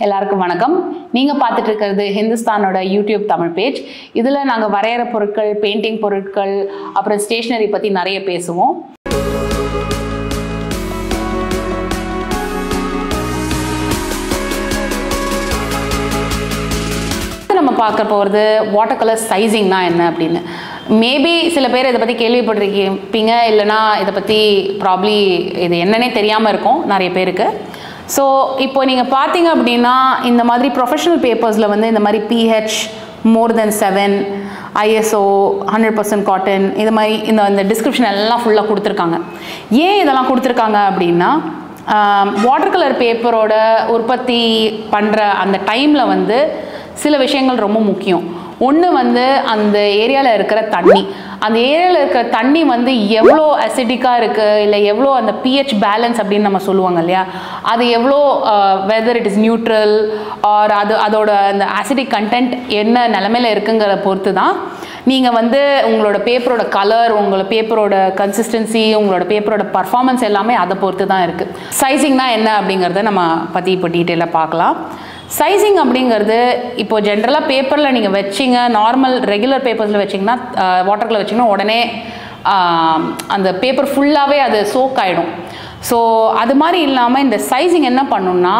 எல்லாருக்கும் வணக்கம். நீங்க பார்த்துட்டு இருக்கிறது ஹிந்துஸ்தானோட யூடியூப் தமிழ் பேஜ். இதுல நாங்க வரையற பொருட்கள், பெயிண்டிங் பொருட்கள், அப்புறம் ஸ்டேஷனரி பத்தி நிறைய பேசுவோம். நம்ம பார்க்க போகிறது வாட்டர் கலர் சைஸிங்னா என்ன அப்படின்னு. மேபி சில பேர் இதை பற்றி கேள்விப்பட்டிருப்பீங்க, இல்லைனா இதை பற்றி ப்ராப்ளி இது என்னன்னே தெரியாமல் இருக்கும் நிறைய பேருக்கு. ஸோ இப்போ நீங்கள் பார்த்தீங்க அப்படின்னா இந்த மாதிரி ப்ரொஃபஷனல் பேப்பர்ஸில் வந்து இந்த மாதிரி pH more than 7 ISO 100% cotton இது மாதிரி இந்த டிஸ்கிரிப்ஷன் எல்லாம் ஃபுல்லாக கொடுத்துருக்காங்க. ஏன் இதெல்லாம் கொடுத்துருக்காங்க அப்படின்னா வாட்டர் கலர் பேப்பரோட உற்பத்தி பண்ணுற அந்த டைமில் வந்து சில விஷயங்கள் ரொம்ப முக்கியம். ஒன்று வந்து அந்த ஏரியாவில் இருக்கிற தண்ணி, அந்த ஏரியாவில் இருக்கிற தண்ணி வந்து எவ்வளோ அசிடிக்காக இருக்குது, இல்லை எவ்வளோ அந்த பிஹெச் பேலன்ஸ் அப்படின்னு நம்ம சொல்லுவாங்க இல்லையா, அது எவ்வளோ whether it is neutral or அதோட அந்த அசிடிக் கண்டென்ட் என்ன நிலமையில இருக்குங்கிற பொறுத்து தான் நீங்கள் வந்து உங்களோட பேப்பரோட கலர், உங்களோட பேப்பரோட கன்சிஸ்டன்சி, உங்களோட பேப்பரோட பர்ஃபார்மன்ஸ் எல்லாமே அதை பொறுத்து தான் இருக்குது. சைஸிங்னா என்ன அப்படிங்கிறத நம்ம பற்றி இப்போ டீட்டெயிலாக பார்க்கலாம். சைஸிங் அப்படிங்கிறது இப்போ ஜென்ரலாக பேப்பரில் நீங்கள் வச்சிங்க, நார்மல் ரெகுலர் பேப்பர்ஸில் வச்சிங்கன்னா, வாட்டர் கலர் வச்சிங்கன்னா உடனே அந்த பேப்பர் ஃபுல்லாகவே அது சோக் ஆகிடும். ஸோ அது மாதிரி இல்லாமல் இந்த சைஸிங் என்ன பண்ணணும்னா,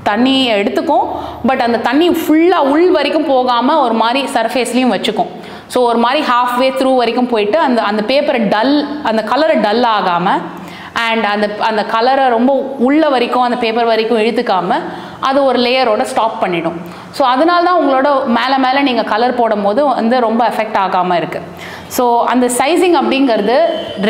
தண்ணியை எடுத்துக்கும், பட் அந்த தண்ணி ஃபுல்லாக உள் வரைக்கும் போகாமல் ஒரு மாதிரி சர்ஃபேஸ்லேயும் வச்சுக்கும். ஸோ ஒரு மாதிரி ஹாஃப்வே த்ரூ வரைக்கும் போயிட்டு அந்த பேப்பரை அந்த கலரை டல் ஆகாமல் அண்ட் அந்த கலரை ரொம்ப உள்ள வரைக்கும் அந்த பேப்பர் வரைக்கும் இழுத்துக்காமல் அது ஒரு லேயரோட ஸ்டாப் பண்ணிடும். ஸோ அதனால தான் உங்களோட மேலே நீங்கள் கலர் போடும் போது வந்து ரொம்ப எஃபெக்ட் ஆகாமல் இருக்குது. ஸோ அந்த சைஸிங் அப்படிங்கிறது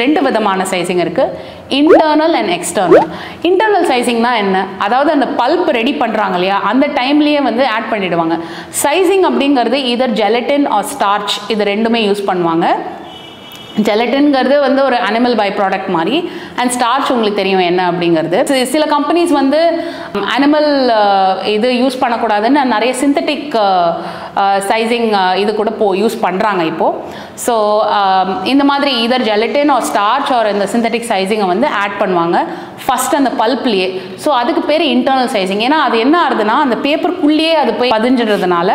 ரெண்டு விதமான சைஸிங் இருக்குது, இன்டர்னல் அண்ட் எக்ஸ்டர்னல். இன்டர்னல் சைஸிங்னா என்ன, அதாவது அந்த பல்ப் ரெடி பண்ணுறாங்க இல்லையா, அந்த டைம்லேயே வந்து ஆட் பண்ணிவிடுவாங்க. சைஸிங் அப்படிங்கிறது இதர் ஜெலட்டின் ஆர் ஸ்டார்ச், இது ரெண்டுமே யூஸ் பண்ணுவாங்க. ஜெலட்டின்ங்கிறது வந்து ஒரு அனிமல் பை ப்ராடக்ட் மாதிரி, அண்ட் ஸ்டார்ச் உங்களுக்கு தெரியும் என்ன அப்படிங்கிறது. சில கம்பெனிஸ் வந்து அனிமல் இது யூஸ் பண்ணக்கூடாதுன்னு நிறைய சிந்தட்டிக் சைஸிங் இது கூட யூஸ் பண்ணுறாங்க இப்போது. ஸோ இந்த மாதிரி இதர் ஜெலட்டின் ஆர் ஸ்டார்ச் ஆர் இந்த சிந்தட்டிக் சைஸிங்கை வந்து ஆட் பண்ணுவாங்க ஃபஸ்ட் அந்த பல்ப்லேயே. ஸோ அதுக்கு பேர் இன்டர்னல் சைஸிங். ஏன்னா அது என்ன ஆகுதுன்னா அந்த பேப்பருக்குள்ளேயே அது போய் பதிஞ்சிடுறதுனால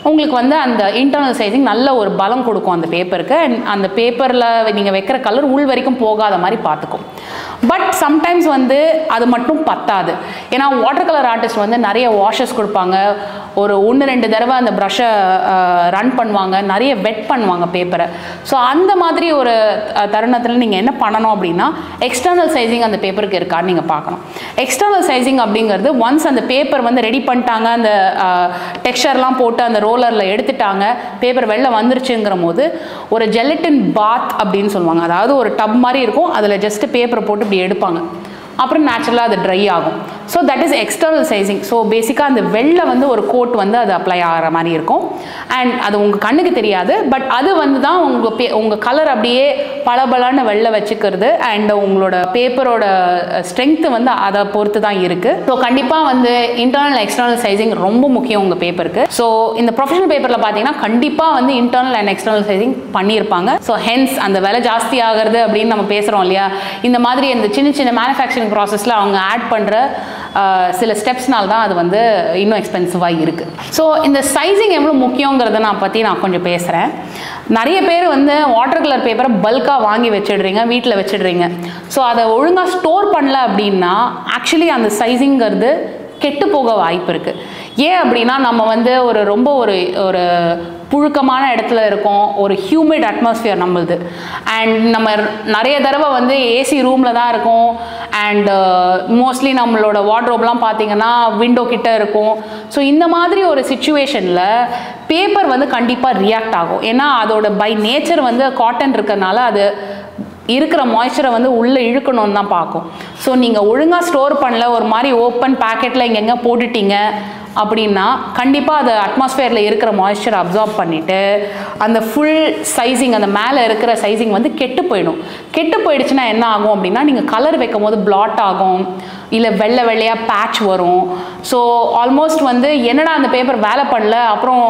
உங்களுக்கு வந்து அந்த இன்டர்னல் சைஸிங் நல்ல ஒரு பலம் கொடுக்கும் அந்த பேப்பருக்கு. அண்ட் அந்த பேப்பரில் நீங்கள் வைக்கிற கலர் உள் வரைக்கும் போகாத மாதிரி பார்த்துக்கும். பட் சம்டைம்ஸ் வந்து அது மட்டும் பத்தாது. ஏன்னா வாட்டர் கலர் ஆர்டிஸ்ட் வந்து நிறைய வாஷஸ் கொடுப்பாங்க, ஒரு 1-2 தடவை அந்த ப்ரஷ்ஷை ரன் பண்ணுவாங்க, நிறைய வெட் பண்ணுவாங்க பேப்பரை. ஸோ அந்த மாதிரி ஒரு தருணத்தில் நீங்கள் என்ன பண்ணணும் அப்படின்னா, எக்ஸ்டர்னல் சைஸிங் அந்த பேப்பருக்கு இருக்கான்னு நீங்கள் பார்க்கணும். எக்ஸ்டர்னல் சைஸிங் அப்படிங்கிறது ஒன்ஸ் அந்த பேப்பர் வந்து ரெடி பண்ணிட்டாங்க, அந்த டெக்ஸ்சர்லாம் போட்டு அந்த ரோலரில் எடுத்துட்டாங்க, பேப்பர் வெளில வந்துருச்சுங்கிற போது ஒரு ஜெலட்டின் பாத் அப்படின்னு சொல்லுவாங்க. அதாவது ஒரு டப் மாதிரி இருக்கும், அதில் ஜஸ்ட்டு பேப்பரை போட்டு இப்படி எடுப்பாங்க, அப்புறம் நேச்சுரலாக அது ட்ரை ஆகும். So that is external sizing. So பேசிக்காக அந்த வெளில வந்து ஒரு கோட் வந்து அது அப்ளை ஆகிற மாதிரி இருக்கும். அண்ட் அது உங்கள் கண்ணுக்கு தெரியாது, பட் அது வந்து தான் உங்கள் கலர் அப்படியே பளபளன்னு வெளில வச்சுக்கிறது. அண்ட் உங்களோட பேப்பரோட ஸ்ட்ரென்த்து வந்து அதை பொறுத்து தான் இருக்குது. ஸோ கண்டிப்பாக வந்து இன்டர்னல் எக்ஸ்டர்னல் சைஸிங் ரொம்ப முக்கியம் உங்கள் பேப்பருக்கு. ஸோ இந்த ப்ரொஃபஷனல் பேப்பரில் பார்த்தீங்கன்னா கண்டிப்பாக வந்து இன்டர்னல் அண்ட் எக்ஸ்டர்னல் சைஸிங் பண்ணியிருப்பாங்க. ஸோ ஹென்ஸ் அந்த விலை ஜாஸ்தி ஆகிறது அப்படின்னு நம்ம பேசுகிறோம் இல்லையா, இந்த மாதிரி இந்த சின்ன மேனுஃபேக்சரிங் ப்ராசஸில் அவங்க ஆட் பண்ணுற சில ஸ்டெப்ஸ்னால தான் அது வந்து இன்னும் எக்ஸ்பென்சிவாக இருக்குது. ஸோ இந்த சைஸிங் எவ்வளோ முக்கியங்கிறத நான் கொஞ்சம் பேசுகிறேன். நிறைய பேர் வந்து வாட்டர் கலர் பேப்பரை பல்காக வாங்கி வச்சிடுறீங்க, வீட்டில் வச்சிடுறீங்க. ஸோ அதை ஒழுங்காக ஸ்டோர் பண்ணல அப்படின்னா ஆக்சுவலி அந்த சைஸிங்கிறது கெட்டு போக வாய்ப்பு இருக்குது. ஏன் அப்படின்னா நம்ம வந்து ரொம்ப ஒரு புழுக்கமான இடத்துல இருக்கோம், ஒரு ஹியூமிட் அட்மாஸ்ஃபியர் நம்மளுது. அண்ட் நம்ம நிறைய தடவை வந்து ஏசி ரூமில் தான் இருக்கும். அண்ட் மோஸ்ட்லி நம்மளோட வார்ட்ரோப்லாம் பார்த்தீங்கன்னா விண்டோ கிட்ட இருக்கும். ஸோ இந்த மாதிரி ஒரு சிச்சுவேஷனில் பேப்பர் வந்து கண்டிப்பாக ரியாக்ட் ஆகும். ஏன்னா அதோட பை நேச்சர் வந்து காட்டன் இருக்கிறதுனால அது இருக்கிற மாய்ஸ்சரை வந்து உள்ளே இழுக்கணும்னு தான் பார்க்கும். ஸோ நீங்கள் ஒழுங்காக ஸ்டோர் பண்ணல, ஒரு மாதிரி ஓப்பன் பேக்கெட்டில் எங்கெங்கே போட்டுட்டீங்க அப்படின்னா கண்டிப்பாக அது அட்மாஸ்ஃபியரில் இருக்கிற மாய்ஸ்சரை அப்சார்ப் பண்ணிவிட்டு அந்த ஃபுல் சைஸிங், அந்த மேலே இருக்கிற சைஸிங் வந்து கெட்டு போயிடும். கெட்டு போயிடுச்சுன்னா என்ன ஆகும் அப்படின்னா, நீங்கள் கலர் வைக்கும் போது பிளாட் ஆகும், இல்லை வெள்ளையாக பேட்ச் வரும். ஸோ ஆல்மோஸ்ட் வந்து என்னடா அந்த பேப்பர் வேலை பண்ணல, அப்புறம்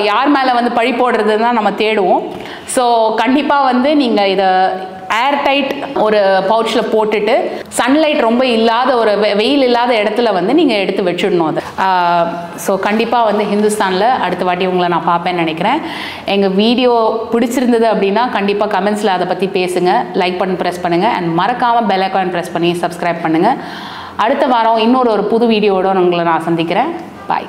யார் மேலே வந்து பழி போடுறதுன்னு தான் நம்ம தேடுவோம். ஸோ கண்டிப்பாக வந்து நீங்கள் இதை ஏர் டைட் ஒரு பவுச்சில் போட்டுட்டு சன்லைட் ரொம்ப இல்லாத ஒரு வெயில் இல்லாத இடத்துல வந்து நீங்கள் எடுத்து வச்சிடணும் அது. ஸோ கண்டிப்பாக வந்து ஹிந்துஸ்தானில் அடுத்த வாட்டி உங்களை நான் பார்ப்பேன்னு நினைக்கிறேன். எங்கள் வீடியோ பிடிச்சிருந்தது அப்படின்னா கண்டிப்பாக கமெண்ட்ஸில் அதை பற்றி பேசுங்க, லைக் பண்ணி ப்ரெஸ் பண்ணுங்கள், அண்ட் மறக்காமல் பெல் ஐகான் ப்ரெஸ் பண்ணி சப்ஸ்கிரைப் பண்ணுங்கள். அடுத்த வாரம் இன்னொரு புது வீடியோவோட உங்களை நான் சந்திக்கிறேன். பாய்.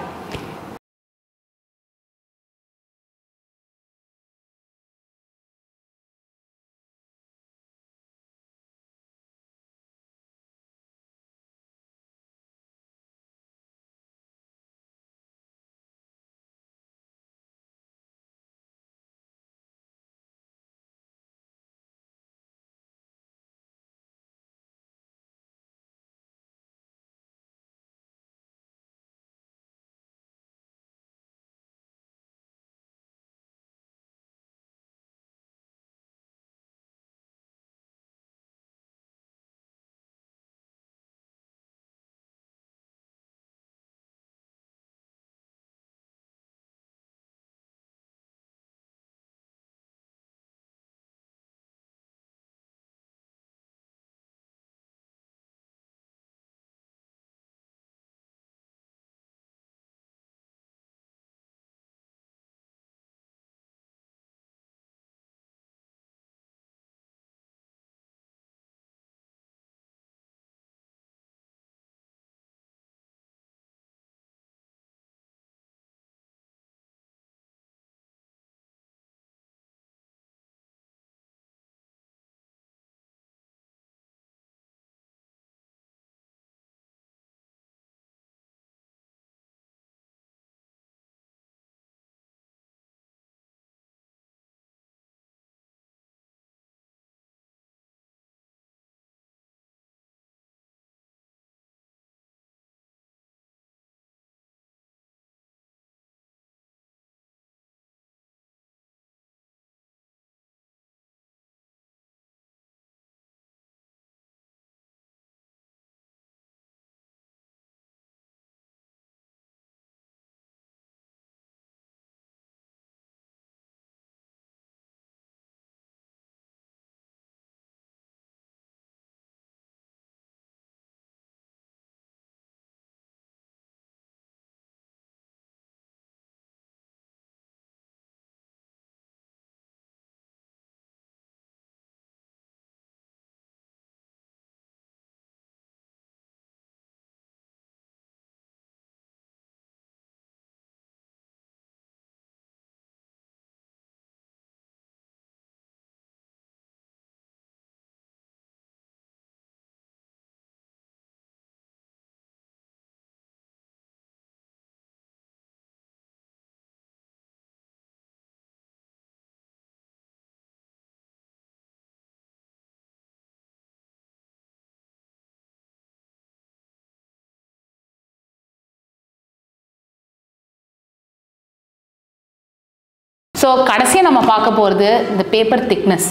ஸோ கடைசியாக நம்ம பார்க்க போகிறது இந்த பேப்பர் திக்னஸ்.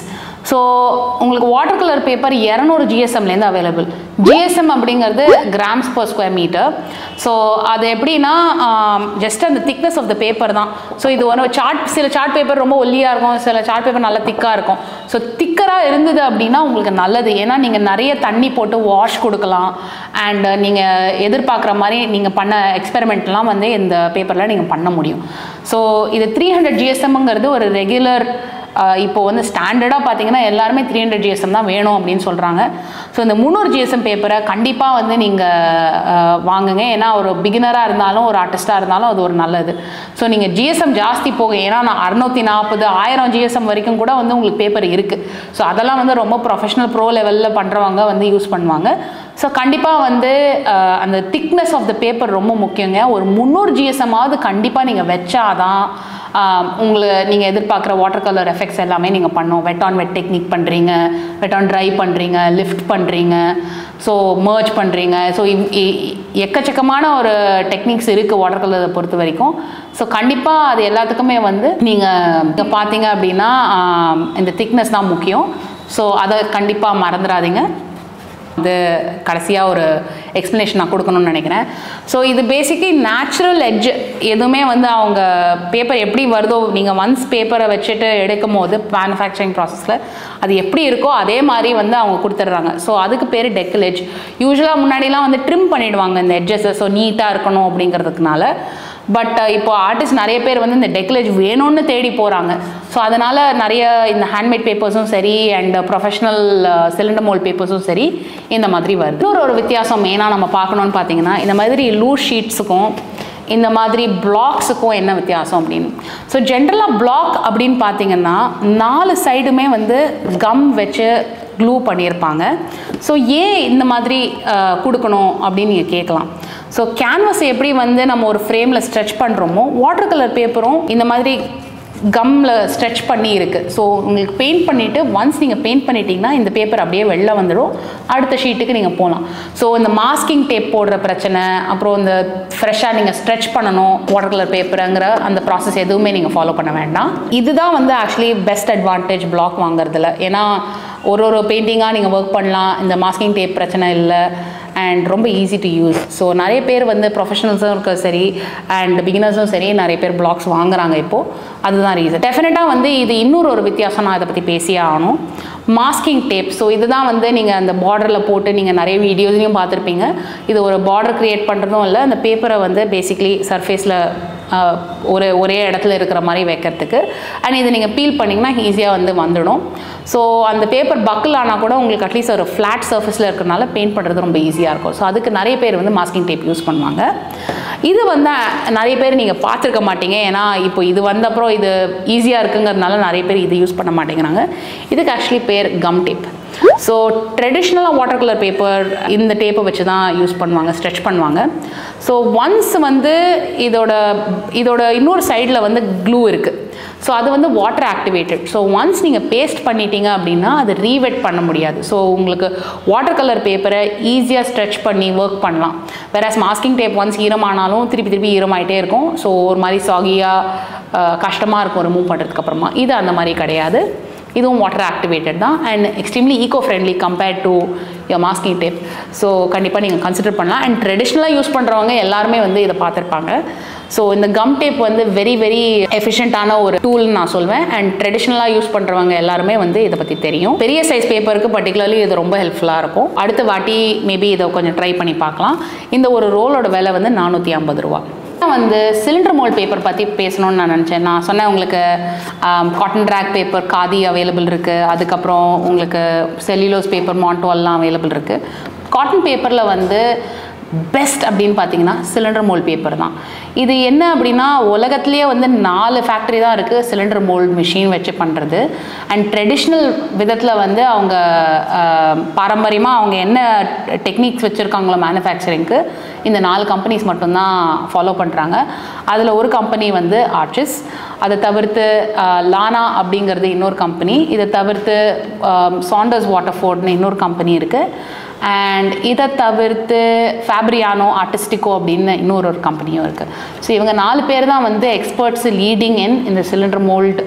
ஸோ உங்களுக்கு வாட்டர் கலர் பேப்பர் 200 GSMலேருந்து அவைலபிள். GSM அப்படிங்கிறது grams per square metre. So அது எப்படின்னா ஜஸ்ட் அந்த திக்னஸ் ஆஃப் த பேப்பர் தான். ஸோ இது ஒரு சில சார்ட் பேப்பர் ரொம்ப ஒல்லியாக இருக்கும், சில சார்ட் பேப்பர் நல்லா திக்காக இருக்கும். ஸோ திக்கராக இருந்தது அப்படின்னா உங்களுக்கு நல்லது. ஏன்னா நீங்கள் நிறைய தண்ணி போட்டு வாஷ் கொடுக்கலாம், அண்ட் நீங்கள் எதிர்பார்க்குற மாதிரி நீங்கள் பண்ண எக்ஸ்பெரிமெண்ட்லாம் வந்து இந்த பேப்பரில் நீங்கள் பண்ண முடியும். ஸோ இது 300 GSMங்கிறது ஒரு ரெகுலர், இப்போ வந்து ஸ்டாண்டர்டாக பார்த்தீங்கன்னா எல்லாருமே 300 GSM தான் வேணும் அப்படின்னு சொல்கிறாங்க. ஸோ இந்த 300 GSM பேப்பரை கண்டிப்பாக வந்து நீங்கள் வாங்குங்க. ஏன்னா ஒரு பிகினராக இருந்தாலும் ஒரு ஆர்டிஸ்டாக இருந்தாலும் அது ஒரு நல்லது. ஸோ நீங்கள் GSM ஜாஸ்தி போகும், ஏன்னா நான் 640 1000 GSM வரைக்கும் கூட வந்து உங்களுக்கு பேப்பர் இருக்குது. ஸோ அதெல்லாம் வந்து ரொம்ப ப்ரொஃபஷனல் ப்ரோ லெவலில் பண்ணுறவங்க வந்து யூஸ் பண்ணுவாங்க. ஸோ கண்டிப்பாக வந்து அந்த திக்னஸ் ஆஃப் த பேப்பர் ரொம்ப முக்கியங்க. ஒரு 300 GSMாவது கண்டிப்பாக நீங்கள் வச்சாதான் நீங்கள் எதிர்பார்க்குற வாட்டர் கலர் எஃபெக்ட்ஸ் எல்லாமே நீங்கள் பண்ணோம். வெட் ஆன் வெட் டெக்னிக் பண்ணுறீங்க, வெட் ஆன் ட்ரை பண்ணுறீங்க, லிஃப்ட் பண்ணுறீங்க, ஸோ மர்ஜ் பண்ணுறீங்க. ஸோ எக்கச்சக்கமான ஒரு டெக்னிக்ஸ் இருக்குது வாட்டர் கலரை பொறுத்த வரைக்கும். ஸோ கண்டிப்பாக அது எல்லாத்துக்குமே வந்து நீங்கள் பார்த்தீங்க அப்படின்னா இந்த திக்னஸ் தான் முக்கியம். ஸோ அதை கண்டிப்பாக மறந்துடாதீங்க. வந்து கடைசியாக ஒரு எக்ஸ்ப்ளனேஷன் நான் கொடுக்கணும்னு நினைக்கிறேன். ஸோ இது பேசிக்கலி நேச்சுரல் எட்ஜ். எதுவுமே வந்து அவங்க பேப்பர் எப்படி வருதோ, நீங்கள் ஒன்ஸ் பேப்பரை வச்சுட்டு எடுக்கும் போது மேனுஃபேக்சரிங் ப்ராசஸில் அது எப்படி இருக்கோ அதே மாதிரி வந்து அவங்க கொடுத்துட்றாங்க. ஸோ அதுக்கு பேர் டெக்கல் எட்ஜ். யூஸ்வலாக முன்னாடிலாம் வந்து ட்ரிம் பண்ணிவிடுவாங்க இந்த எட்ஜஸை, ஸோ நீட்டாக இருக்கணும் அப்படிங்கிறதுக்குனால. பட் இப்போ ஆர்டிஸ்ட் நிறைய பேர் வந்து இந்த டெக்கல் எட்ஜ் வேணும்னு தேடி போகிறாங்க. ஸோ அதனால் நிறைய இந்த ஹேண்ட்மேட் பேப்பர்ஸும் சரி அண்ட் ப்ரொஃபஷ்னல் சிலிண்டர் மோல்ட் பேப்பர்ஸும் சரி இந்த மாதிரி வருது. இன்னொரு வித்தியாசம் மெயினாக நம்ம பார்க்கணுன்னு பார்த்தீங்கன்னா, இந்த மாதிரி லூஸ் ஷீட்ஸுக்கும் இந்த மாதிரி பிளாக்ஸுக்கும் என்ன வித்தியாசம் அப்படின்னு. ஸோ ஜென்ரலாக பிளாக் அப்படின்னு பார்த்தீங்கன்னா 4 சைடுமே வந்து கம் வச்சு க்ளூ பண்ணியிருப்பாங்க. ஸோ ஏன் இந்த மாதிரி கொடுக்கணும் அப்படின்னு நீங்கள் கேட்கலாம். ஸோ கேன்வஸ் எப்படி வந்து நம்ம ஒரு ஃப்ரேமில் ஸ்ட்ரெச் பண்ணுறோமோ, வாட்டர் கலர் பேப்பரும் இந்த மாதிரி கம்மில் ஸ்ட்ரெச் பண்ணி இருக்குது. ஸோ உங்களுக்கு பெயிண்ட் பண்ணிவிட்டு ஒன்ஸ் நீங்கள் பெயிண்ட் பண்ணிட்டீங்கன்னா இந்த பேப்பர் அப்படியே வெளில வந்துடும், அடுத்த ஷீட்டுக்கு நீங்கள் போகலாம். ஸோ இந்த மாஸ்கிங் டேப் போடுற பிரச்சனை, அப்புறம் இந்த ஃப்ரெஷ்ஷாக நீங்கள் ஸ்ட்ரெச் பண்ணணும் வாட்டர் கலர் பேப்பருங்கிற அந்த ப்ராசஸ் எதுவுமே நீங்கள் ஃபாலோ பண்ண வேண்டாம். இதுதான் வந்து ஆக்சுவலி பெஸ்ட் அட்வான்டேஜ் பிளாக் வாங்குறதுல. ஏன்னா ஒரு பெயிண்டிங்காக நீங்கள் ஒர்க் பண்ணலாம், இந்த மாஸ்கிங் டேப் பிரச்சனை இல்லை, அண்ட் ரொம்ப ஈஸி டு யூஸ். ஸோ நிறைய பேர் வந்து ப்ரொஃபஷனல்ஸும் இருக்க சரி அண்ட் பிகினர்ஸும் சரி நிறைய பேர் பிளாக்ஸ் வாங்குறாங்க இப்போது. அதுதான் ரீசன். டெஃபினட்டாக வந்து இது இன்னொரு வித்தியாசம் நான் இதை பற்றி பேசியே ஆகணும். Masking tape. ஸோ இதுதான் வந்து நீங்கள் அந்த பார்டரில் போட்டு நீங்கள் நிறைய வீடியோஸ்லையும் பார்த்துருப்பீங்க. இது ஒரு பார்டர் க்ரியேட் பண்ணுறதும் இல்லை, அந்த பேப்பரை வந்து பேசிக்லி சர்ஃபேஸில் ஒரே இடத்துல இருக்கிற மாதிரி வைக்கிறதுக்கு. அண்ட் இதை நீங்கள் பீல் பண்ணிங்கன்னா ஈஸியாக வந்து வந்துடும். ஸோ அந்த பேப்பர் பக்கிள் ஆனால் கூட உங்களுக்கு அட்லீஸ்ட் ஒரு ஃப்ளாட் சர்ஃபேஸில் இருக்கிறனால பெயிண்ட் பண்ணுறது ரொம்ப ஈஸியாக இருக்கும். ஸோ அதுக்கு நிறைய பேர் வந்து மாஸ்கிங் டேப் யூஸ் பண்ணுவாங்க. இது வந்து நிறைய பேர் நீங்கள் பார்த்துருக்க மாட்டீங்க, ஏன்னா இப்போ இது வந்த அப்புறம் இது ஈஸியாக இருக்குங்கிறதுனால நிறைய பேர் இது யூஸ் பண்ண மாட்டேங்கிறாங்க. இதுக்கு ஆக்சுவலி பேர் கம் டேப். ஸோ ட்ரெடிஷ்னலாக வாட்டர் கலர் பேப்பர் இந்த டேப்பை வச்சு தான் யூஸ் பண்ணுவாங்க, ஸ்ட்ரெச் பண்ணுவாங்க. ஸோ ஒன்ஸ் வந்து இதோட இன்னொரு சைடில் வந்து க்ளூ இருக்குது. ஸோ அது வந்து வாட்டர் ஆக்டிவேட்டட். ஸோ ஒன்ஸ் நீங்கள் பேஸ்ட் பண்ணிட்டீங்க அப்படின்னா அது ரீவெட் பண்ண முடியாது. ஸோ உங்களுக்கு வாட்டர் கலர் பேப்பரை ஈஸியாக ஸ்ட்ரெச் பண்ணி ஒர்க் பண்ணலாம். வேறாஸ் மாஸ்கிங் டேப் ஒன்ஸ் ஈரமானாலும் திருப்பி ஈரமாயிட்டே இருக்கும். ஸோ ஒரு மாதிரி சாகியாக கஷ்டமாக இருக்கும் ரிமூவ் பண்ணுறதுக்கு அப்புறமா. இது அந்த மாதிரி கிடையாது. இதுவும் வாட்டர் ஆக்டிவேட்டட் தான் and extremely eco friendly compared to your masking tape. So கண்டிப்பாக நீங்கள் கன்சிடர் பண்ணலாம். அண்ட் ட்ரெடிஷ்னலாக யூஸ் பண்ணுறவங்க எல்லாருமே வந்து இதை பார்த்துருப்பாங்க. ஸோ இந்த கம் டேப் வந்து வெரி எஃபிஷியண்ட்டான ஒரு டூல்னு நான் சொல்வேன். அண்ட் ட்ரெடிஷ்னலாக யூஸ் பண்ணுறவங்க எல்லாருமே வந்து இதை பற்றி தெரியும். பெரிய சைஸ் பேப்பருக்கு பர்டிகுலர்லி இது ரொம்ப ஹெல்ப்ஃபுல்லாக இருக்கும். அடுத்த வாட்டி மேபி இதை கொஞ்சம் ட்ரை பண்ணி பார்க்கலாம். இந்த ஒரு ரோலோட விலை வந்து 450 ரூபா. வந்து சிலிண்டர் மோல்ட் பேப்பர் பற்றி பேசணும்னு நான் நினச்சேன். நான் சொன்னேன் உங்களுக்கு cotton rag paper khadi available இருக்குது. அதுக்கப்புறம் உங்களுக்கு செல்லுலோஸ் பேப்பர் மாண்டோல்லாம் அவைலபிள் இருக்குது. காட்டன் பேப்பரில் வந்து பெஸ்ட் அப்படின்னு பார்த்தீங்கன்னா சிலிண்டர் மோல்ட் பேப்பர் தான். இது என்ன அப்படின்னா உலகத்துலேயே வந்து 4 ஃபேக்ட்ரி தான் இருக்குது சிலிண்டர் மோல்ட் மிஷின் வச்சு பண்ணுறது. அண்ட் ட்ரெடிஷ்னல் விதத்தில் வந்து அவங்க பாரம்பரியமாக அவங்க என்ன டெக்னிக்ஸ் வச்சுருக்காங்களோ மேனுஃபேக்சரிங்க்கு இந்த 4 கம்பெனிஸ் மட்டும்தான் ஃபாலோ பண்ணுறாங்க. அதில் ஒரு கம்பெனி வந்து ஆர்டிஸ், அதை தவிர்த்து லானா அப்படிங்கிறது இன்னொரு கம்பெனி, இதை தவிர்த்து சாண்டர்ஸ் வாட்டர்ஃபோர்ட்னு இன்னொரு கம்பெனி இருக்குது. அண்ட் இதை தவிர்த்து ஃபேப்ரியானோ ஆர்டிஸ்டிக்கோ அப்படின்னு இன்னொரு கம்பெனியும் இருக்குது. ஸோ இவங்க 4 பேர் தான் வந்து எக்ஸ்பர்ட்ஸ் லீடிங் இந்த cylinder mould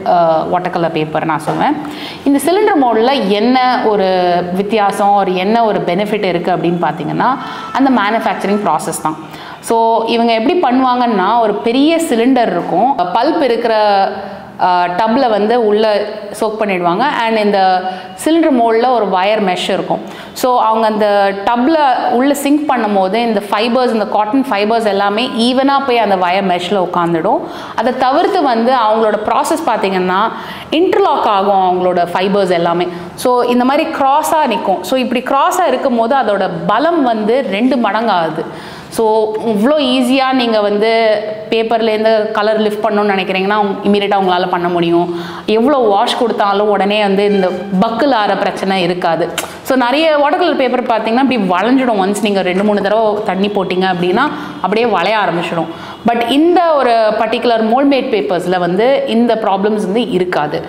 water colour paper நான் சொல்வேன். இந்த சிலிண்டர் மோல்டில் என்ன ஒரு வித்தியாசம் ஒரு என்ன ஒரு பெனிஃபிட் இருக்குது அப்படின்னு பார்த்தீங்கன்னா அந்த மேனுஃபேக்சரிங் ப்ராசஸ் தான். ஸோ இவங்க எப்படி பண்ணுவாங்கன்னா ஒரு பெரிய சிலிண்டர் இருக்கும், பல்ப் இருக்கிற டப்பில் வந்து உள்ளே சோக் பண்ணிடுவாங்க. அண்ட் இந்த சிலிண்டர் மோல்டில் ஒரு வயர் மெஷ் இருக்கும். ஸோ அவங்க அந்த டப்பில் உள்ளே சிங்க் பண்ணும் போது இந்த ஃபைபர்ஸ் இந்த காட்டன் ஃபைபர்ஸ் எல்லாமே ஈவனாக போய் அந்த வயர் மெஷ்ஷில் உட்காந்துடும். அதை தவிர்த்து வந்து அவங்களோட ப்ராசஸ் பார்த்திங்கன்னா இன்டர்லாக் ஆகும் அவங்களோட ஃபைபர்ஸ் எல்லாமே. ஸோ இந்த மாதிரி க்ராஸாக நிற்கும். ஸோ இப்படி க்ராஸாக இருக்கும் போது அதோட பலம் வந்து 2 மடங்கு ஆகுது. ஸோ இவ்வளோ ஈஸியாக நீங்கள் வந்து பேப்பர்லேருந்து கலர் லிஃப்ட் பண்ணணும்னு நினைக்கிறீங்கன்னா இமீடியட்டாக உங்களால் பண்ண முடியும். எவ்வளோ வாஷ் கொடுத்தாலும் உடனே வந்து இந்த பக்கில் ஆற பிரச்சனை இருக்காது. ஸோ நிறைய வாட்டர் கலர் பேப்பர் பார்த்தீங்கன்னா இப்படி வளைஞ்சிடும். ஒன்ஸ் நீங்கள் 2-3 தடவை தண்ணி போட்டிங்க அப்படின்னா அப்படியே வளைய ஆரம்பிச்சிடும். பட் இந்த ஒரு பர்டிகுலர் மோல்ட்மேட் பேப்பர்ஸில் வந்து இந்த ப்ராப்ளம்ஸ் வந்து இருக்காது.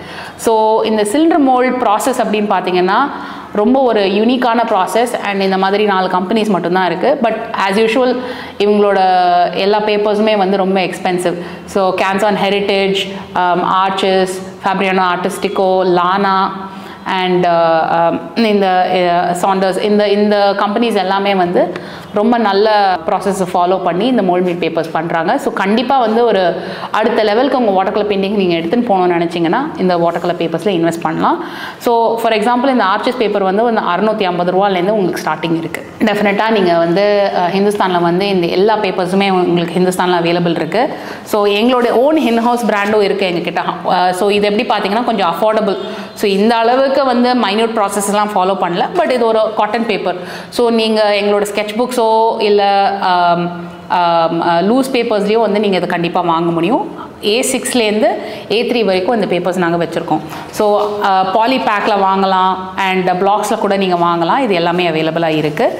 ஸோ இந்த சிலிண்டர் மோல்ட் ப்ராசஸ் அப்படின்னு பார்த்தீங்கன்னா ரொம்ப ஒரு யூனிக்கான ப்ராசஸ். அண்ட் இந்த மாதிரி 4 கம்பெனிஸ் மட்டும்தான் இருக்குது. பட் ஆஸ் யூஷுவல் இவங்களோட எல்லா பேப்பர்ஸுமே வந்து ரொம்ப expensive. So Canson Heritage, Arches, Fabriano Artistico, Lana and இந்த சாண்டர்ஸ் இந்த கம்பெனிஸ் எல்லாமே வந்து ரொம்ப நல்ல ப்ராசஸை ஃபாலோ பண்ணி இந்த மோல்ட் மீட் பேப்பர்ஸ் பண்ணுறாங்க. ஸோ கண்டிப்பாக வந்து ஒரு அடுத்த லெவலுக்கு உங்கள் வாட்டர் கலர் பெயிண்டிங் நீங்கள் எடுத்துன்னு போகணும்னு நினச்சிங்கன்னா இந்த வாட்டர் கலர் பேப்பர்ஸில் இன்வெஸ்ட் பண்ணலாம். ஸோ ஃபார் எக்ஸாம்பிள் இந்த ஆர்ச்சஸ் பேப்பர் வந்து 650 ரூபாலேருந்து உங்களுக்கு ஸ்டார்டிங் இருக்குது. டெஃபினட்டாக நீங்கள் வந்து ஹிந்துஸ்தானில் வந்து இந்த எல்லா பேப்பர்ஸுமே உங்களுக்கு ஹிந்துஸ்தானில் அவைலபிள் இருக்குது. ஸோ எங்களோட ஓன் இன்ஹவுஸ் பிராண்டும் இருக்குது எங்ககிட்ட. ஸோ இது எப்படி பார்த்தீங்கன்னா கொஞ்சம் அஃபோர்டபுள். ஸோ இந்த அளவுக்கு வந்து மைன்யூட் ப்ராசஸ்லாம் ஃபாலோ பண்ணல, பட் இது ஒரு காட்டன் பேப்பர். ஸோ நீங்கள் எங்களோட ஸ்கெட்ச் புக்ஸோ இல்லை லூஸ் பேப்பர்ஸ்லேயும் வந்து நீங்கள் இதை கண்டிப்பாக வாங்க முடியும். A6லேருந்து A3 வரைக்கும் இந்த பேப்பர்ஸ் நாங்கள் வச்சுருக்கோம். ஸோ பாலி பேக்கில் வாங்கலாம் அண்ட் பிளாக்ஸில் கூட நீங்கள் வாங்கலாம். இது எல்லாமே அவைலபிளாக இருக்குது.